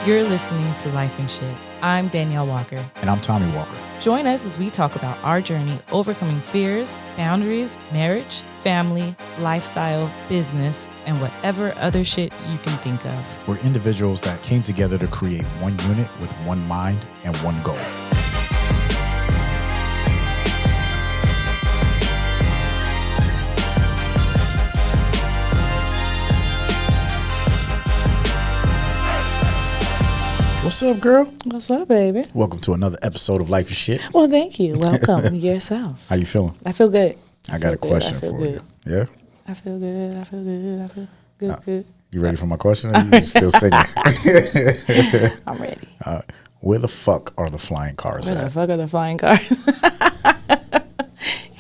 You're listening to Life and Shyt. I'm Danielle Walker. And I'm Tommy Walker. Join us as we talk about our journey overcoming fears, boundaries, marriage, family, lifestyle, business, and whatever other shit you can think of. We're individuals that came together to create one unit with one mind and one goal. What's up, girl? What's up, baby? Welcome to another episode of Life and Shyt. Well, thank you. Welcome yourself. How you feeling? I feel good. I got a question for you. Yeah? I feel good. I feel good. I feel good. You ready for my question? Or you still singing? I'm ready. Where the fuck are the flying cars Where at? the fuck are the flying cars?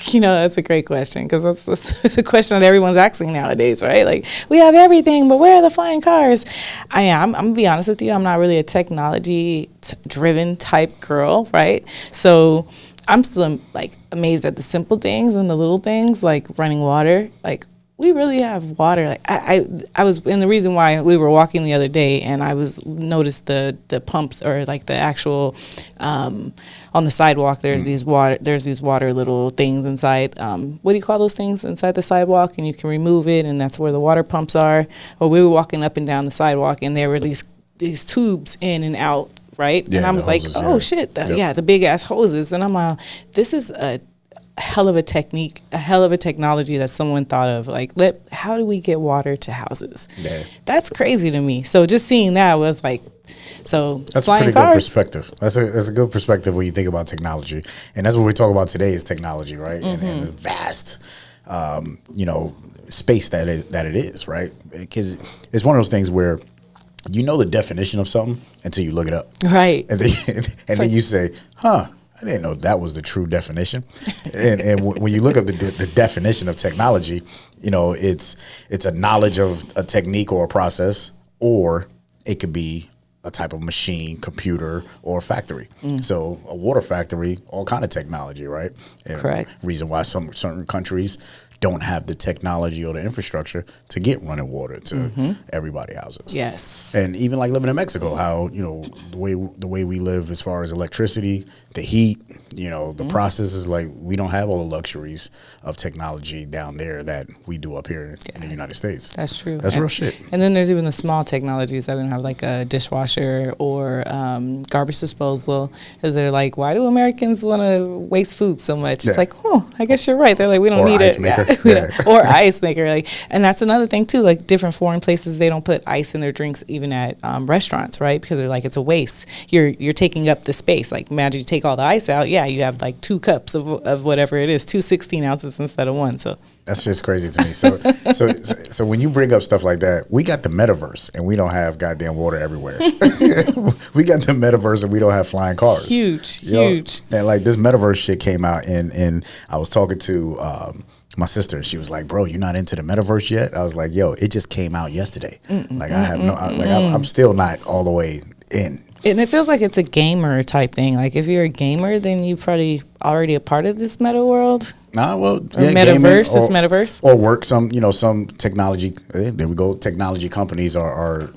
You know, that's a great question because that's a question that everyone's asking nowadays, right? Like, we have everything, but where are the flying cars? I'm going to be honest with you. I'm not really a technology-driven type girl, right? So I'm still, like, amazed at the simple things and the little things, like running water. Like, we really have water. Like I was, and the reason why we were walking the other day and I noticed the pumps or like the actual, on the sidewalk, there's these water little things inside. What do you call those things inside the sidewalk? And you can remove it, and that's where the water pumps are. Well, we were walking up and down the sidewalk, and there were these tubes in and out, right? Yeah, and I was like, hoses, oh shit, the big ass hoses. And I'm like, this is a hell of a technology that someone thought of. Like, how do we get water to houses? Yeah. That's crazy to me. So just seeing that was like, so that's a pretty good perspective. That's a good perspective when you think about technology, and that's what we talk about today is technology, right? Mm-hmm. And the vast, space that it is, right? Because it's one of those things where you know the definition of something until you look it up, right? And then you say, "Huh, I didn't know that was the true definition." and when you look up the definition of technology, you know it's a knowledge of a technique or a process, or it could be a type of machine, computer, or factory. So a water factory, all kind of technology, right? And correct. Reason why certain countries don't have the technology or the infrastructure to get running water to everybody's houses. Yes. And even like living in Mexico, how, the way we live as far as electricity, the heat, the process is like we don't have all the luxuries of technology down there that we do up here in the United States. That's true. That's real shit. And then there's even the small technologies that we don't have, like a dishwasher or garbage disposal. Because they're like, why do Americans want to waste food so much? Yeah. It's like, I guess you're right. They're like, we don't need it. Maker. Yeah. Or ice maker. Like, and that's another thing too. Like different foreign places, they don't put ice in their drinks even at restaurants, right? Because they're like, it's a waste. You're taking up the space. Like imagine you take all the ice out. Yeah, you have like 2 cups of whatever it is, 2 16 ounces instead of 1. So that's just crazy to me. So when you bring up stuff like that, we got the metaverse and we don't have goddamn water everywhere. We got the metaverse and we don't have flying cars. Huge. And like this metaverse shit came out and I was talking to my sister, and she was like, "Bro, you're not into the metaverse yet?" I was like, "Yo, it just came out yesterday. I'm still not all the way in." And it feels like it's a gamer type thing. Like if you're a gamer, then you probably already a part of this meta world. Metaverse. It's metaverse or work. Some technology. There we go. Technology companies are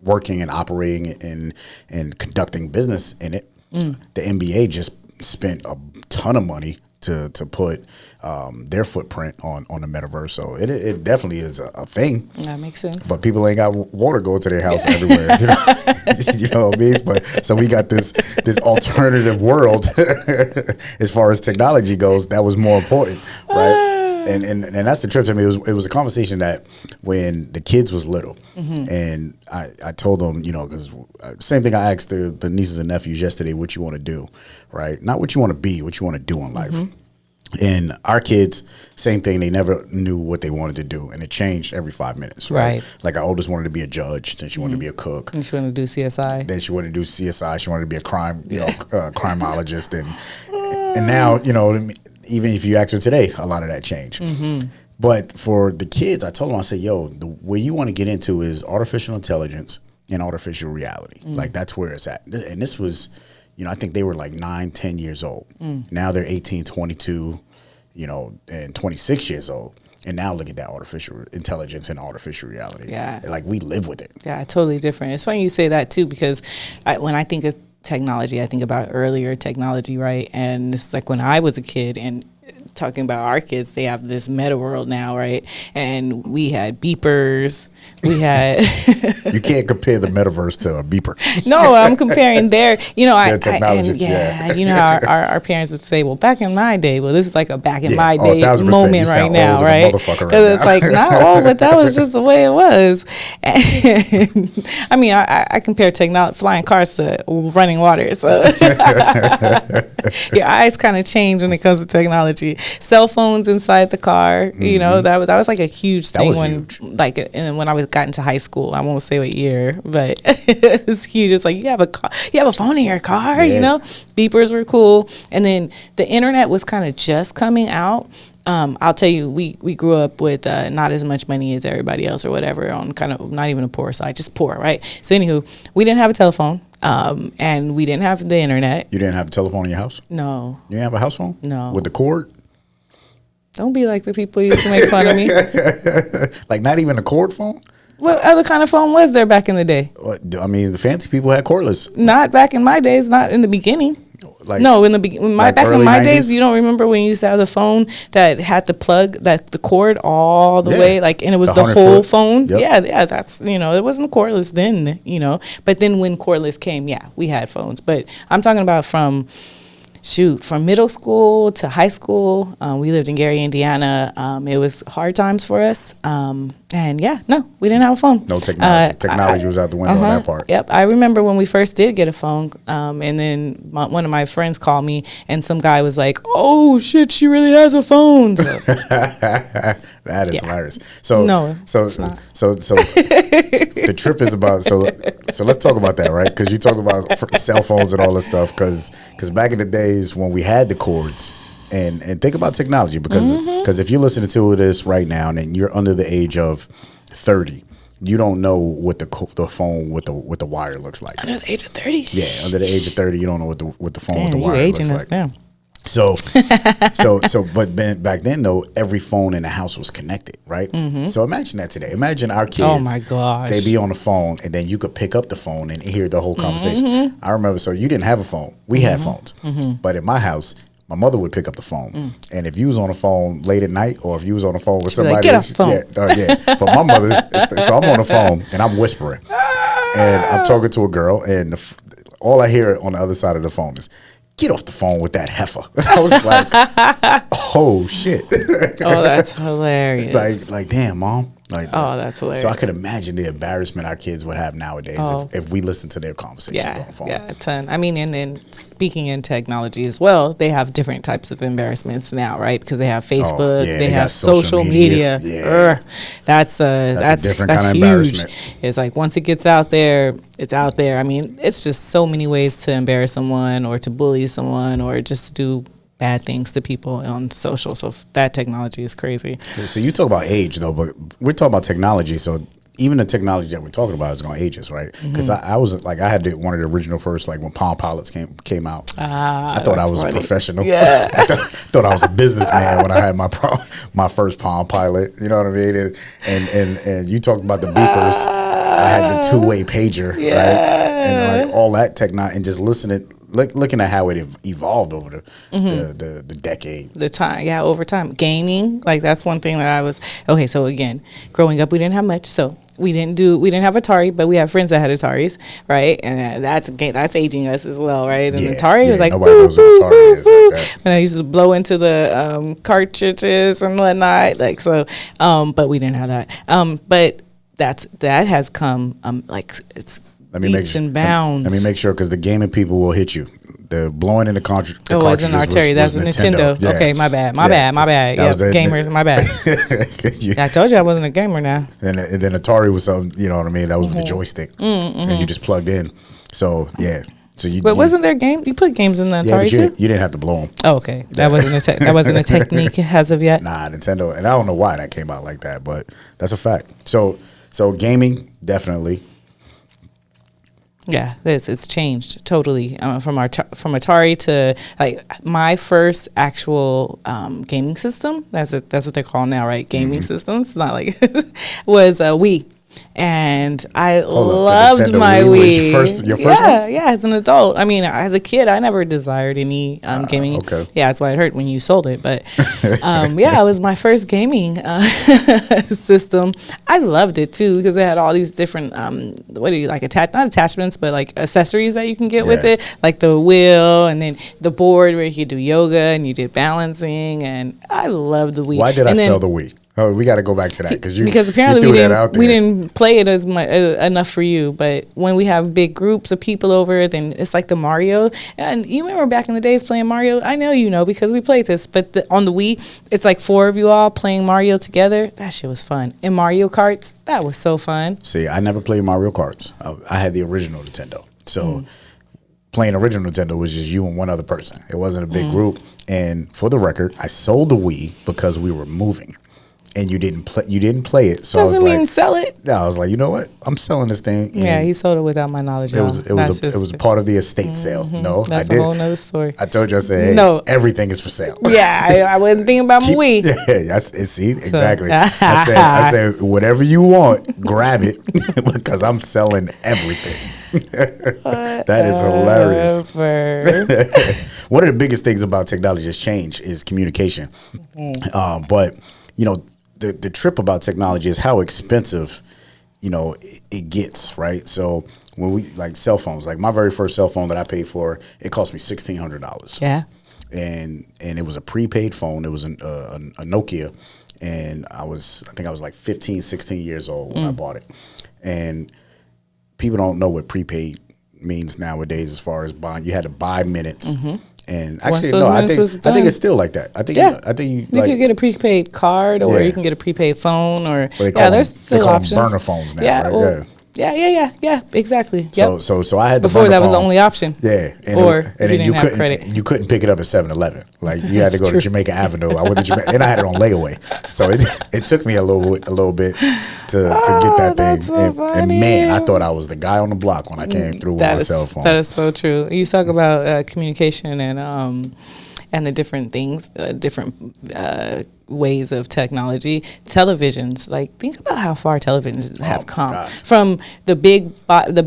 working and operating and conducting business in it. The NBA just spent a ton of money to put their footprint on the metaverse, so it definitely is a thing. That makes sense. But people ain't got water going to their house everywhere. You know what I mean? But so we got this alternative world as far as technology goes. That was more important, right? And that's the trip to me. It was a conversation that when the kids was little, and I told them, because same thing I asked the nieces and nephews yesterday, what you want to do, right? Not what you want to be, what you want to do in life. And our kids, same thing. They never knew what they wanted to do, and it changed every 5 minutes. Right. Like our oldest wanted to be a judge, then she wanted to be a cook, and she wanted to do CSI. Then she wanted to do CSI. She wanted to be a crimeologist, and now even if you ask her today, a lot of that changed. But for the kids, I told them, I said, yo, where you want to get into is artificial intelligence and artificial reality. Like that's where it's at. And this was, I think they were like 9, 10 years old. Now they're 18, 22, and 26 years old. And now look at that artificial intelligence and artificial reality. Yeah. Like we live with it. Yeah, totally different. It's funny you say that too, because when I think of technology, I think about earlier technology, right? And it's like when I was a kid, and talking about our kids, they have this meta world now, right? And we had beepers. We had You can't compare the metaverse to a beeper. No, I'm comparing their technology. Our parents would say, well, back in my day, well, this is like a back in my day 1000%. moment right now, right? Because it's like, not old, but that was just the way it was. And, I mean, I compare flying cars to running water, so your eyes kind of change when it comes to technology. Cell phones inside the car, you know, that was like a huge thing when I got into high school. I won't say what year, but it's huge. It's like you have a phone in your car, you know. Beepers were cool, and then the internet was kind of just coming out. I'll tell you, we grew up with not as much money as everybody else or whatever, on kind of not even a poor side, just poor, right? So anywho, we didn't have a telephone, and we didn't have the internet. You didn't have a telephone in your house? No. You didn't have a house phone? No. With the cord? Don't be like the people who used to make fun of me. Like not even a cord phone? What other kind of phone was there back in the day? I mean, the fancy people had cordless. Not back in my days, not in the beginning. Back in my 90s? days, you don't remember when you used to have the phone that had the plug, the cord all the way, like, and it was the whole phone. Yep. Yeah, that's, it wasn't cordless then, but then when cordless came, we had phones. But I'm talking about from middle school to high school. We lived in Gary, Indiana. It was hard times for us. And we didn't have a phone. No technology. Technology was out the window on that part. Yep. I remember when we first did get a phone, and then one of my friends called me, and some guy was like, "Oh shit, she really has a phone." So, that is hilarious. So the trip is about so let's talk about that, right? Because you talk about cell phones and all this stuff. Because back in the days when we had the cords. And think about technology, because if you're listening to this right now and you're under the age of 30, you don't know what the phone with the wire looks like. Under the age of 30? Yeah, under the age of 30, you don't know what the phone with the wire looks like. Now. So, but back then though, every phone in the house was connected, right? So imagine that today. Imagine our kids. Oh my gosh. They be on the phone, and then you could pick up the phone and hear the whole conversation. I remember. So you didn't have a phone. We had phones, but in my house, my mother would pick up the phone, and if you was on the phone late at night, or if you was on the phone with somebody, get off the phone. But my mother, so I'm on the phone and I'm whispering, and I'm talking to a girl, and all I hear on the other side of the phone is, "Get off the phone with that heifer." I was like, "Oh shit!" Oh, that's hilarious. like, damn, mom. That's hilarious. So I could imagine the embarrassment our kids would have nowadays if we listen to their conversations on the phone. Yeah, a ton. I mean, and then speaking in technology as well, they have different types of embarrassment now, right? Because they have Facebook, they have social media. Yeah. That's a different kind of huge. embarrassment. It's like once it gets out there, it's out there. I mean, it's just so many ways to embarrass someone, or to bully someone, or just to do bad things to people on social. So that technology is crazy. So you talk about age though, but we're talking about technology. So even the technology that we're talking about is going to age us, right? Because I was like, I had one of the original first, like when Palm Pilots came out. I thought I was a professional. Yeah. I thought I was a businessman when I had my first Palm Pilot. You know what I mean? And you talked about the beepers. I had the two-way pager, right? And like all that technology, and just looking at how it evolved over the decade. The time, over time. Gaming, like that's one thing that I was, okay, so again, growing up, we didn't have much, so we didn't have Atari, but we have friends that had Ataris, right? And that's aging us as well, right? And Atari was like, nobody knows what Atari is like that. And I used to blow into the cartridges and whatnot, like so, but we didn't have that. But that has come, it's leaps and bounds. Let me make sure, because the gaming people will hit you. The blowing in the cartridges. Oh, it was an Atari. That's a Nintendo. Yeah. Okay, my bad. Yeah, gamers, my bad. I told you I wasn't a gamer now. And then Atari was something, you know what I mean? That was with the joystick. And you just plugged in. So, yeah. But wasn't there game? You put games in the Atari too? You didn't have to blow them. Oh, okay. That wasn't a technique as of yet. Nah, Nintendo. And I don't know why that came out like that, but that's a fact. So gaming, definitely. Yeah, it's changed totally from Atari to like my first actual gaming system. That's what they're called now, right? Gaming systems, not like was a Wii. And I loved my Wii. Was your first one? Yeah, as an adult. I mean, as a kid, I never desired any gaming. Okay. Yeah, that's why it hurt when you sold it. But yeah, it was my first gaming system. I loved it too because it had all these different not attachments, but like accessories that you can get with it, like the wheel and then the board where you could do yoga and you did balancing. And I loved the Wii. Why did I sell the Wii? Oh, we got to go back to that because apparently we didn't play it as much enough for you. But when we have big groups of people over, then it's like the Mario. And you remember back in the days playing Mario? I know you know because we played this. But on the Wii, it's like 4 of you all playing Mario together. That shit was fun. And Mario Karts, that was so fun. See, I never played Mario Karts. I had the original Nintendo. So playing original Nintendo was just you and one other person. It wasn't a big group. And for the record, I sold the Wii because we were moving. And you didn't play it, so doesn't I was mean sell it. No, I was like, you know what? I'm selling this thing. Yeah, he sold it without my knowledge. It was part of the estate sale. No, that's I did. a whole nother story. I told you, I said, hey, no, everything is for sale. Yeah, I wasn't thinking about my Wii. Yeah, see, exactly. I said, whatever you want, grab it because I'm selling everything. That is hilarious. One of the biggest things about technology that's changed is communication. But you know, the trip about technology is how expensive, you know, it gets, right? So when we like cell phones, like my very first cell phone that I paid for, it cost me $1,600. Yeah. And it was a prepaid phone. It was a Nokia, and I think I was like 15, 16 years old when I bought it. And people don't know what prepaid means nowadays as far as buying. You had to buy minutes. And actually, no, I think it's still like that. I think you could get a prepaid card, or you can get a prepaid phone, or there's still options. They call them burner phones now, right? Yeah, exactly. So I had before that was the only option. Yeah, and then you couldn't pick it up at 7-Eleven. Like you had to go to Jamaica Avenue. I went to Jamaica, and I had it on layaway. So it took me a little bit to get that thing. So and man, I thought I was the guy on the block when I came through with my cell phone. That is so true. You talk about communication and the different things, ways of technology. Televisions, like think about how far televisions have come from the big what do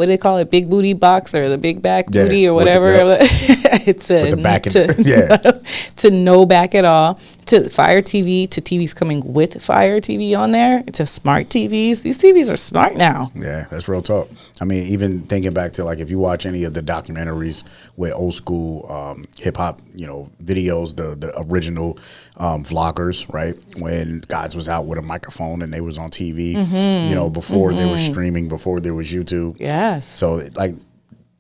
they call it, big booty box or the big back booty or whatever. It's to no back at all, to Fire TV, to TVs coming with Fire TV on there, to smart TVs. These TVs are smart now. Yeah, that's real talk. I mean, even thinking back to like if you watch any of the documentaries with old school hip hop, you know, videos, the original vloggers, right? When guys was out with a microphone and they was on TV, you know, before they were streaming, before there was YouTube. Yes. So like,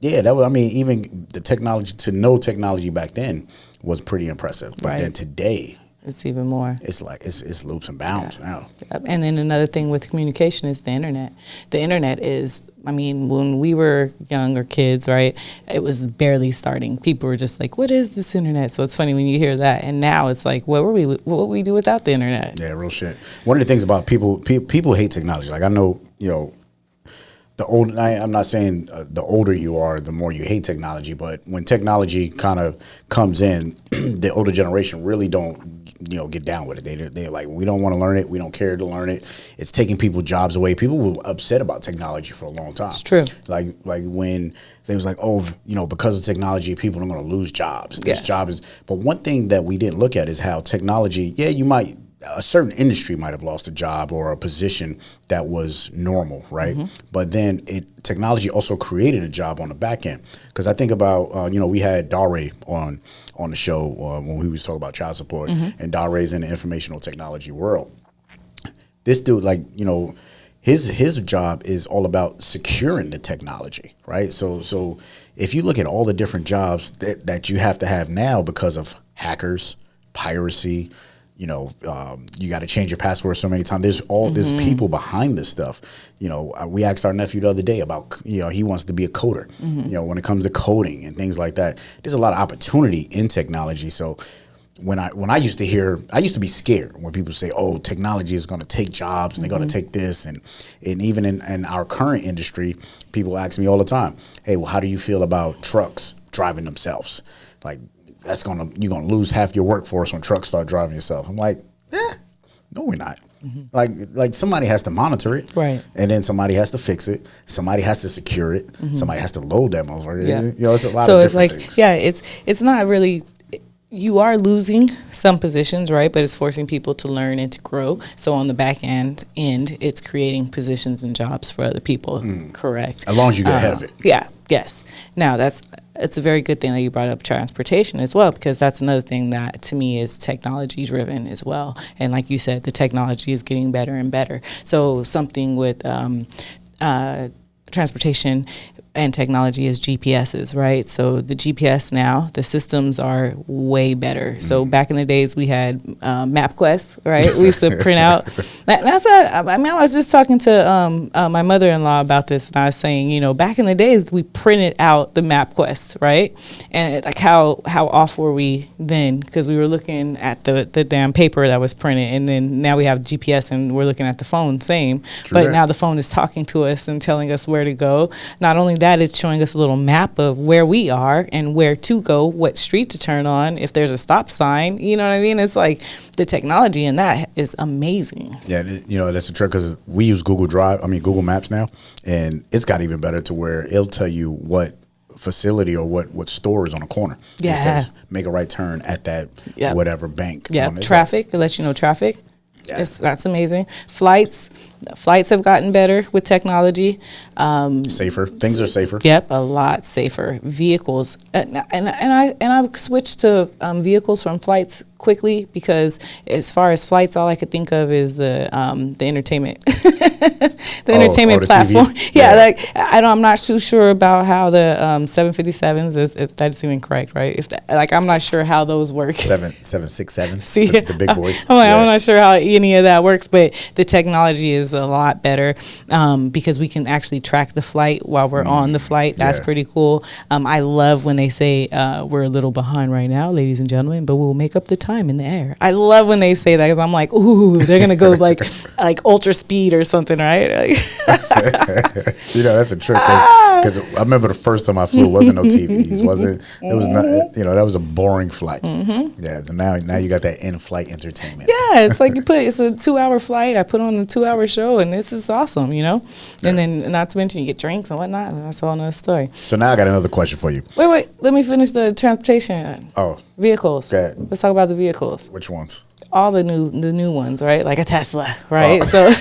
yeah, that was, I mean, even the technology, to know technology back then was pretty impressive. But then today, it's even more. It's like it's loops and bounds now. And then another thing with communication is the internet. The internet is, I mean, when we were young or kids, right, it was barely starting. People were just like, what is this internet? So it's funny when you hear that. And now it's like, what would we do without the internet? Yeah, real shit. One of the things about people hate technology. Like I know, you know, I'm not saying the older you are, the more you hate technology, but when technology kind of comes in, the older generation really don't, you know, get down with it. They're like, we don't want to learn it. We don't care to learn it. It's taking people's jobs away. People were upset about technology for a long time. It's true. Like when they was like, oh, you know, because of technology, people are going to lose jobs. This job is. But one thing that we didn't look at is how technology. Yeah, a certain industry might have lost a job or a position that was normal, right? But then technology also created a job on the back end. Because I think about, you know, we had Dare on the show when we was talking about child support, and Dare's in the informational technology world. This dude, like, you know, his job is all about securing the technology, right? So if you look at all the different jobs that you have to have now because of hackers, piracy, you know, you got to change your password so many times. There's all this people behind this stuff. You know, we asked our nephew the other day about, you know, he wants to be a coder. You know, when it comes to coding and things like that, there's a lot of opportunity in technology. So when I used to be scared when people say, oh, technology is going to take jobs and they're going to take this. And even in our current industry, people ask me all the time, hey, well, how do you feel about trucks driving themselves? Like, you're going to lose half your workforce when trucks start driving yourself. I'm like, no, we're not. Like somebody has to monitor it, right? And then somebody has to fix it. Somebody has to secure it. Somebody has to load that motherfucker. Yeah. It's a lot of different things. Yeah, it's not really. You are losing some positions, right? But it's forcing people to learn and to grow. So on the back end, it's creating positions and jobs for other people. Correct. As long as you get ahead of it. Yeah. Yes. Now it's a very good thing that you brought up transportation as well, because that's another thing that to me is technology driven as well. And like you said, the technology is getting better and better. So something with transportation and technology is GPSs, right? So the GPS now, the systems are way better. So back in the days, we had MapQuest, right? We used to print out. I was just talking to my mother-in-law about this, and I was saying, back in the days, we printed out the MapQuest, right? And like how off were we then? Because we were looking at the damn paper that was printed, and then now we have GPS and we're looking at the phone, same. True. But now the phone is talking to us and telling us where to go. Not only that, it's showing us a little map of where we are and where to go, what street to turn on, if there's a stop sign. You know what I mean? It's like the technology in that is amazing. Yeah, that's the trick, because we use Google Maps now, and it's got even better to where it'll tell you what facility or what store is on a corner. Yeah. It says make a right turn at that whatever bank. Yeah, traffic. It lets you know traffic. Yeah. That's amazing. Flights have gotten better with technology. Safer. Things are safer. Yep, a lot safer. Vehicles, and I switched to vehicles from flights quickly, because as far as flights, all I could think of is the entertainment, entertainment platform. TV? Yeah, I'm not too sure about how the 757s is, if that's even correct, right? I'm not sure how those work. 767. See, the big boys. I'm not sure how any of that works, but the technology is a lot better, because we can actually track the flight while we're on the flight. That's pretty cool. I love when they say we're a little behind right now, ladies and gentlemen, but we'll make up the time in the air. I love when they say that, because I'm like, ooh, they're gonna go like ultra speed or something, right? That's a trick, because I remember the first time I flew, it wasn't no TVs, it was not, that was a boring flight. Yeah, so now you got that in-flight entertainment. Yeah, it's like it's a 2-hour flight. I put on a 2-hour show, and this is awesome, And then not to mention you get drinks and whatnot, and that's all another story. So now I got another question for you. Wait, let me finish the transportation. Oh, vehicles. go ahead. Let's talk about the vehicles. Which ones? All the new ones, right? Like a Tesla, right? Oh.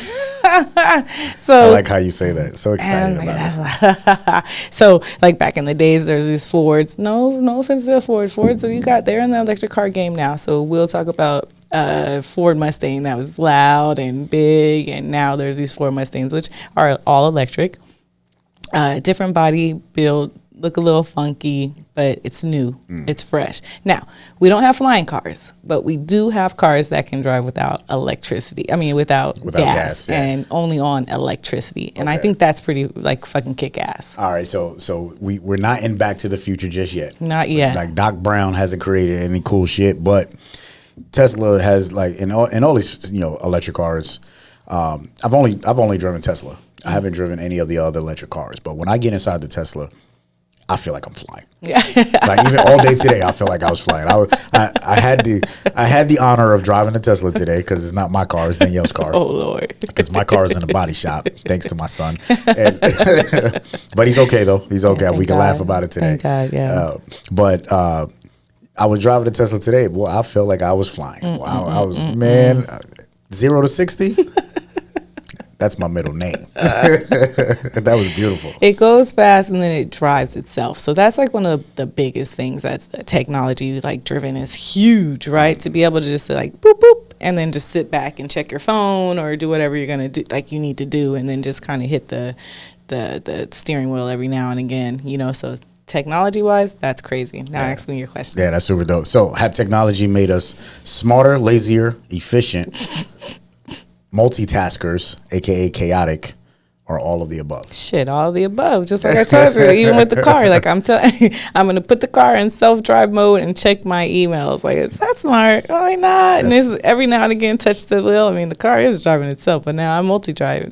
So I like how you say that. So excited about it. So like back in the days, there's these Fords. No offense to the Fords. They're in the electric car game now. So we'll talk about Ford Mustang that was loud and big, and now there's these Ford Mustangs which are all electric, different body build, look a little funky, but it's new, it's fresh. Now we don't have flying cars, but we do have cars that can drive without electricity. I mean without gas, and only on electricity, and I think that's pretty fucking kick ass. All right, so we're not in Back to the Future just yet. Not yet. Like Doc Brown hasn't created any cool shit, but Tesla has in all these electric cars. I've only driven Tesla. I haven't driven any of the other electric cars, but when I get inside the Tesla, I feel like I'm flying. Yeah. Even all day today, I feel like I was flying. I had the honor of driving a Tesla today, because it's not my car, it's Danielle's car. Oh Lord! Because my car is in the body shop, thanks to my son. But he's okay though. He's okay. We can laugh about it today. Thank God, yeah. But I was driving a Tesla today. Boy, I felt like I was flying. I was 0 to 60. That's my middle name. That was beautiful. It goes fast and then it drives itself. So that's one of the biggest things that technology driven is huge, right? To be able to just say boop, boop, and then just sit back and check your phone or do whatever you're going to do, you need to do, and then just kind of hit the steering wheel every now and again, So technology wise, that's crazy. Now ask me your question. Yeah, that's super dope. So have technology made us smarter, lazier, efficient, multitaskers, aka chaotic, or all of the above? Shit, all of the above. Just like I told you, even with the car. Like I'm going to put the car in self-drive mode and check my emails. Like, is that smart? Really not. And there's every now and again touch the wheel. I mean, the car is driving itself, but now I'm multitasking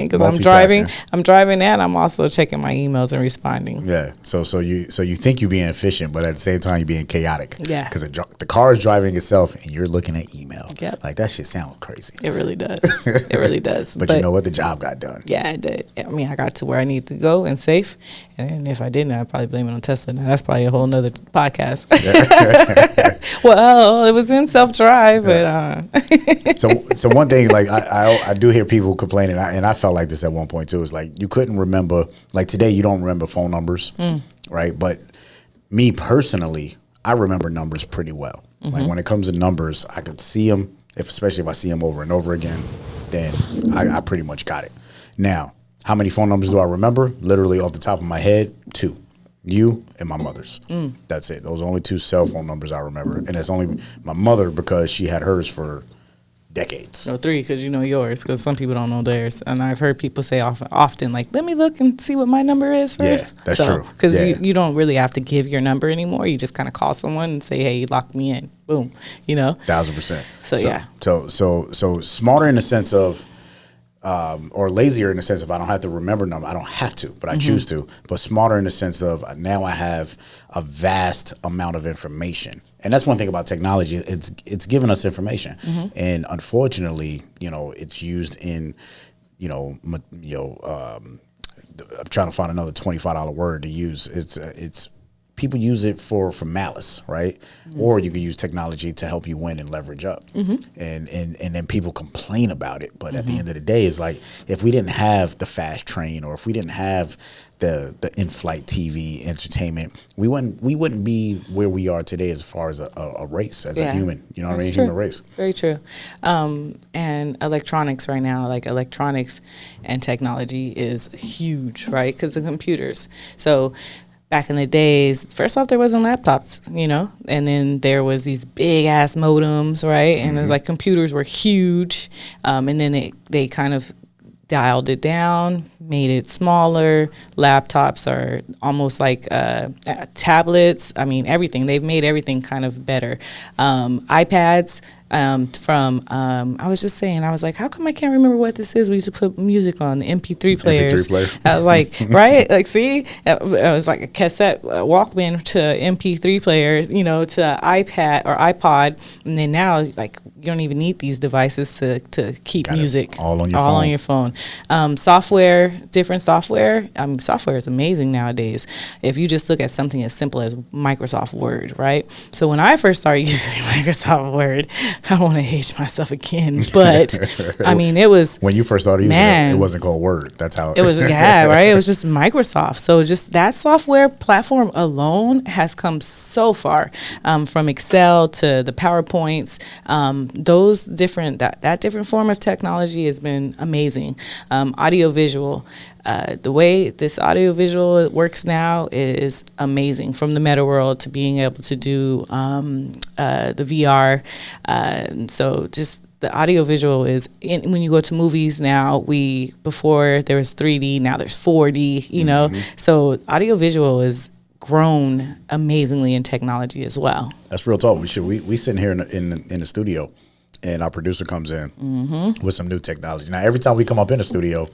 because I'm driving and I'm also checking my emails and responding. Yeah. So you think you're being efficient, but at the same time you're being chaotic. Yeah. Because the car is driving itself and you're looking at email. Yep. Like that shit sounds crazy. It really does. It really does. But you know what? The job got done. Yeah, it did. I mean, I got to where I needed to go and safe. And if I didn't, I'd probably blame it on Tesla. Now, that's probably a whole nother podcast. Well, it was in self-drive, but... So one thing, like, I do hear people complaining, and I felt like this at one point, too, is like, you couldn't remember, like, today you don't remember phone numbers, right? But me personally, I remember numbers pretty well. Like, when it comes to numbers, I could see them, especially if I see them over and over again, then I pretty much got it. Now, how many phone numbers do I remember? Literally off the top of my head, 2. You and my mother's. That's it. Those are only 2 cell phone numbers I remember. And it's only my mother because she had hers for decades. No, 3 because you know yours, because some people don't know theirs. And I've heard people say often like, let me look and see what my number is first. Yeah, that's true. Because you don't really have to give your number anymore. You just kind of call someone and say, hey, lock me in. Boom. You know? 1,000%. So yeah. So smarter in the sense of, or lazier in the sense of I don't have to remember number. I don't have to, but I choose to. But smarter in the sense of now I have a vast amount of information. And that's one thing about technology. It's given us information. And unfortunately, it's used in, I'm trying to find another $25 word to use. It's people use it for malice, right? Or you can use technology to help you win and leverage up. And then people complain about it. But at the end of the day, it's like if we didn't have the fast train or if we didn't have the in-flight TV entertainment, we wouldn't be where we are today as far as a race, as a human, you know what I mean? Human race. Very true. And electronics right now, like electronics and technology is huge, right? Because the computers. So back in the days, first off, there wasn't laptops, and then there was these big ass modems, right? And it was like computers were huge, and then they kind of dialed it down, made it smaller. Laptops are almost like tablets. I mean, everything. They've made everything kind of better. iPads. I was just saying, I was like, how come I can't remember what this is? We used to put music on the MP3 players. I was like, right? Like, see, it was like a cassette Walkman to MP3 player, to iPad or iPod. And then now, like, you don't even need these devices to keep music all on your phone. Software, different software. Software is amazing nowadays. If you just look at something as simple as Microsoft Word, right? So when I first started using Microsoft Word, I don't want to age myself again, but I mean, it was when you first started using it wasn't called Word. That's how it was. Yeah, right. It was just Microsoft. So just that software platform alone has come so far, from Excel to the PowerPoints. Those different that different form of technology has been amazing. Audiovisual. The way this audiovisual works now is amazing, from the meta world to being able to do the VR. So just the audiovisual is when you go to movies now, before there was 3D, now there's 4D, So audiovisual is grown amazingly in technology as well. That's real talk. We sitting here in the studio, and our producer comes in with some new technology. Now, every time we come up in the studio,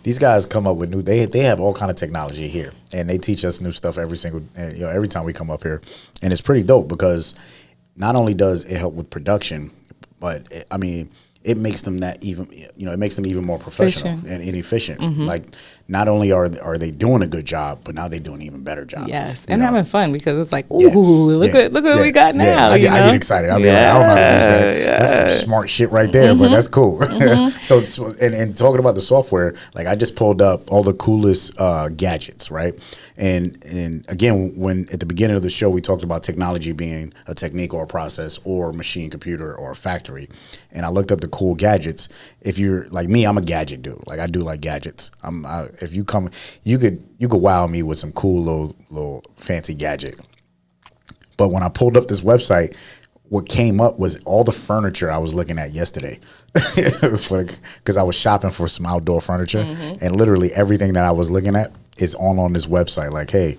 these guys come up with new. They have all kind of technology here, and they teach us new stuff every time we come up here, and it's pretty dope because not only does it help with production, but it makes them it makes them even more professional and efficient. Like, not only are they doing a good job, but now they're doing an even better job. Yes, and having fun because it's like, ooh, look what we got now. I get excited. I don't know how to use that. That's some smart shit right there, but that's cool. So and talking about the software, like I just pulled up all the coolest gadgets, right? And again, when at the beginning of the show we talked about technology being a technique or a process or a machine, computer, or a factory, and I looked up the cool gadgets. If you're like me, I'm a gadget dude. Like, I do like gadgets. If you come, you could wow me with some cool little fancy gadget. But when I pulled up this website, what came up was all the furniture I was looking at yesterday, because I was shopping for some outdoor furniture, and literally everything that I was looking at is on this website. Like, hey,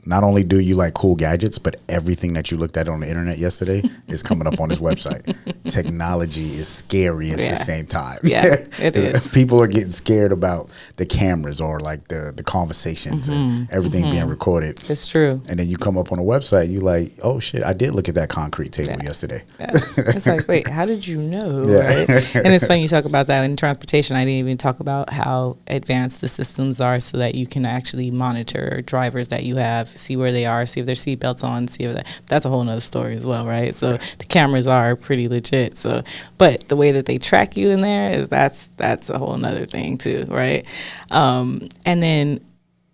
not only do you like cool gadgets, but everything that you looked at on the internet yesterday is coming up on this website. Technology is scary at the same time. Yeah, it is. People are getting scared about the cameras or like the conversations and everything being recorded. It's true. And then you come up on a website and you like, oh shit, I did look at that concrete table yesterday. Yeah. It's like, wait, how did you know? Right? And it's funny you talk about that in transportation. I didn't even talk about how advanced the systems are so that you can actually monitor drivers that you have, see where they are, see if their seatbelts on, see if that's a whole nother story as well, right? So the cameras are pretty legit. So, but the way that they track you in there is that's a whole nother thing too, right? And then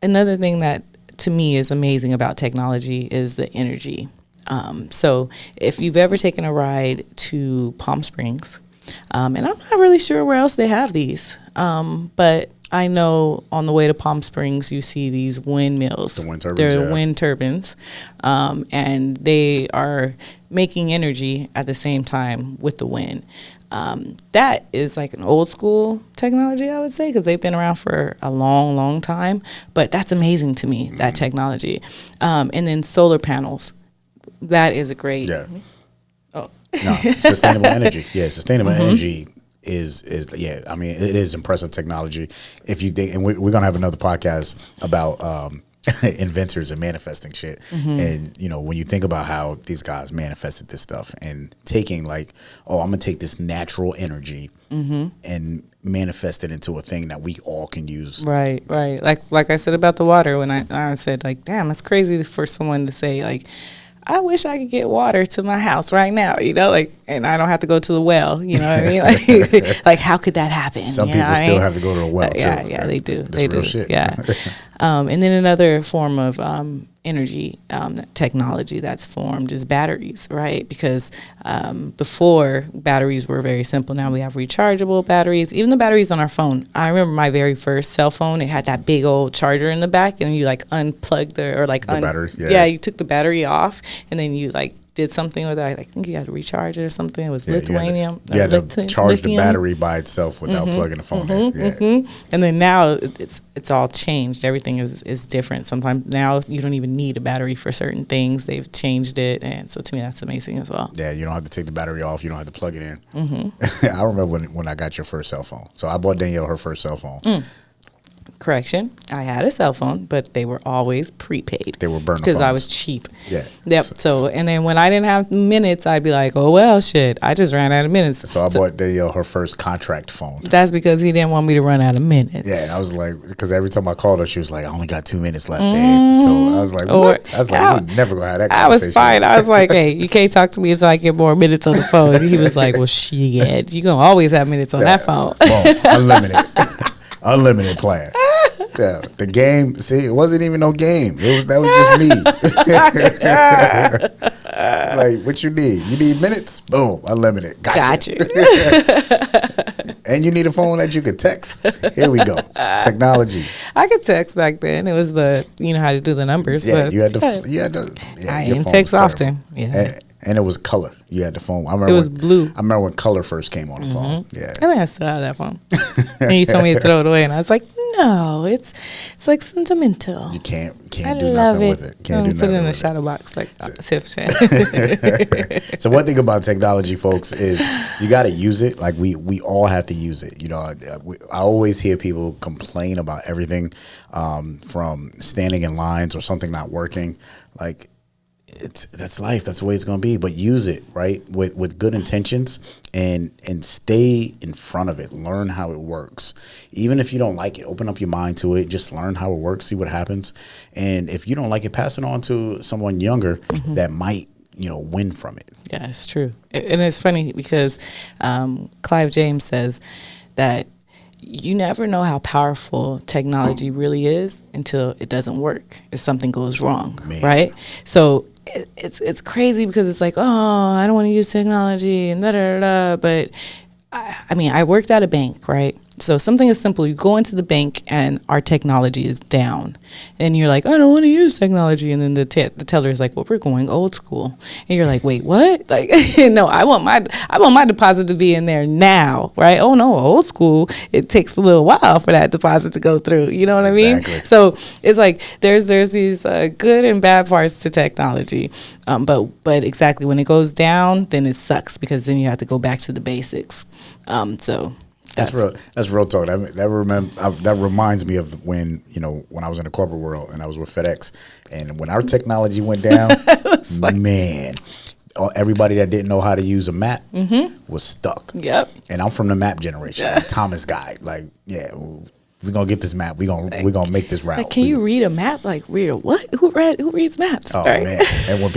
another thing that to me is amazing about technology is the energy. So if you've ever taken a ride to Palm Springs, and I'm not really sure where else they have these, but I know on the way to Palm Springs, you see these windmills. The wind turbines. They're wind turbines, and they are making energy at the same time with the wind. That is like an old school technology, I would say, because they've been around for a long, long time. But that's amazing to me, that technology. And then solar panels. That is a great. Yeah. Oh. No, sustainable energy. Yeah, sustainable energy is I mean, it is impressive technology. If you think, and we're gonna have another podcast about inventors and manifesting shit. And you know, when you think about how these guys manifested this stuff and taking like, oh, I'm gonna take this natural energy and manifest it into a thing that we all can use. Right. Like I said about the water, when I said like, damn, it's crazy for someone to say like, I wish I could get water to my house right now, you know, like, and I don't have to go to the well, you know what I mean? Like how could that happen? Some people still have to go to the well, too. Yeah, they do. That's they real do. shit. Yeah. And then another form of energy technology that's formed is batteries, right? Because before, batteries were very simple. Now we have rechargeable batteries, even the batteries on our phone. I remember my very first cell phone, it had that big old charger in the back, and you like unplugged the battery. Yeah, you took the battery off, and then you like did something with it. I think you had to recharge it or something. It was lithium. You had to charge the battery by itself without plugging the phone in. And then now it's all changed. Everything is different. Sometimes now you don't even need a battery for certain things. They've changed it, and so to me that's amazing as well. Yeah, you don't have to take the battery off. You don't have to plug it in. I remember when I got your first cell phone. So I bought Danielle her first cell phone. Correction, I had a cell phone, but they were always prepaid. They were burner because I phones. was cheap. Yeah. Yep. So and then when I didn't have minutes, I'd be like, oh well, shit, I just ran out of minutes. So I bought Danielle her first contract phone. That's because he didn't want me to run out of minutes. Yeah, and I was like, because every time I called her, she was like, I only got 2 minutes left, babe. So I was like, what? I was like, we never gonna have that conversation. I was fine. I was like, hey, you can't talk to me until I get more minutes on the phone. And he was like, well, shit, you gonna always have minutes on that phone. Boom, unlimited plan. Yeah, the game. See, it wasn't even no game. That was just me. Like, what you need? You need minutes? Boom, unlimited. Gotcha. And you need a phone that you could text. Here we go. Technology. I could text back then. It was you know how to do the numbers. Yeah, but you had to. I didn't text often. Yeah. And it was color. You had the phone. I remember it was blue. I remember when color first came on the phone. Yeah. I think I still have that phone. And you told me to throw it away, and I was like, no, it's like sentimental. You can't do nothing with it. Can't do nothing. Put it in a shadow box like Shyt. So one thing about technology, folks, is you got to use it. Like we all have to use it. You know, I always hear people complain about everything, from standing in lines or something not working. Like, that's life. That's the way it's going to be. But use it, right, with good intentions and stay in front of it. Learn how it works. Even if you don't like it, open up your mind to it. Just learn how it works. See what happens. And if you don't like it, pass it on to someone younger that might, win from it. Yeah, it's true. And it's funny because Clive James says that you never know how powerful technology really is until it doesn't work, if something goes wrong, right? So it's crazy because it's like, oh, I don't want to use technology and da-da-da-da. But, I mean, I worked at a bank, right? So something is simple. You go into the bank and our technology is down. And you're like, I don't want to use technology. And then the teller is like, well, we're going old school. And you're like, wait, what? Like, no, I want my deposit to be in there now, right? Oh, no, old school, it takes a little while for that deposit to go through. You know what I mean? So it's like there's these good and bad parts to technology. But exactly, when it goes down, then it sucks because then you have to go back to the basics. So that's real talk. That reminds me of when I was in the corporate world and I was with FedEx, and when our technology went down, man, everybody that didn't know how to use a map was stuck. Yep. And I'm from the map generation, Thomas guy. Like, yeah, we're gonna get this map. We're gonna make this route. Like, can you read a map? Like, read a what? Who reads maps? Oh, right? Man. And when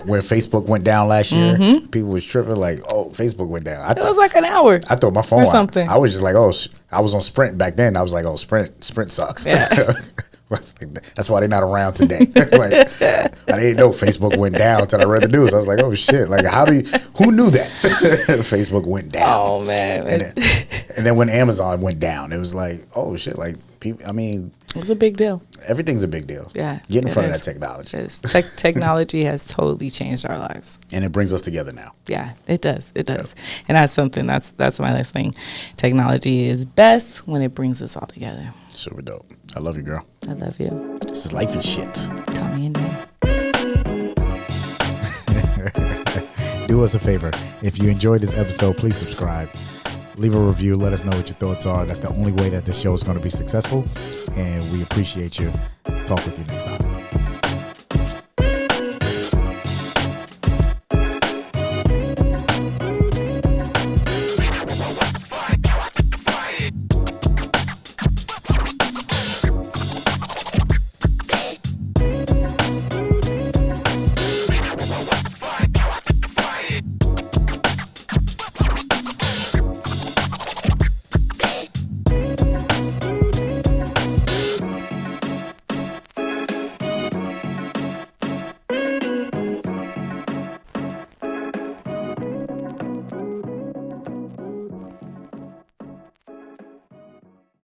when Facebook went down last year, people was tripping like, oh, Facebook went down. It was like an hour. I throw my phone or something. I was just like, oh, I was on Sprint back then. I was like, oh, Sprint sucks. Yeah. That's why they're not around today. Like, I didn't know Facebook went down until I read the news. I was like, oh shit! Like, who knew that Facebook went down? Oh man! And then when Amazon went down, it was like, oh shit! Like, people. I mean, it's a big deal. Everything's a big deal. Yeah, get in front of that technology. Technology has totally changed our lives, and it brings us together now. Yeah, it does. It does, and that's something. That's my last thing. Technology is best when it brings us all together. Super dope. I love you, girl. I love you. This is Lyfe and Shyt. Tommy and Dan. Do us a favor. If you enjoyed this episode, please subscribe. Leave a review. Let us know what your thoughts are. That's the only way that this show is going to be successful. And we appreciate you. Talk with you next time.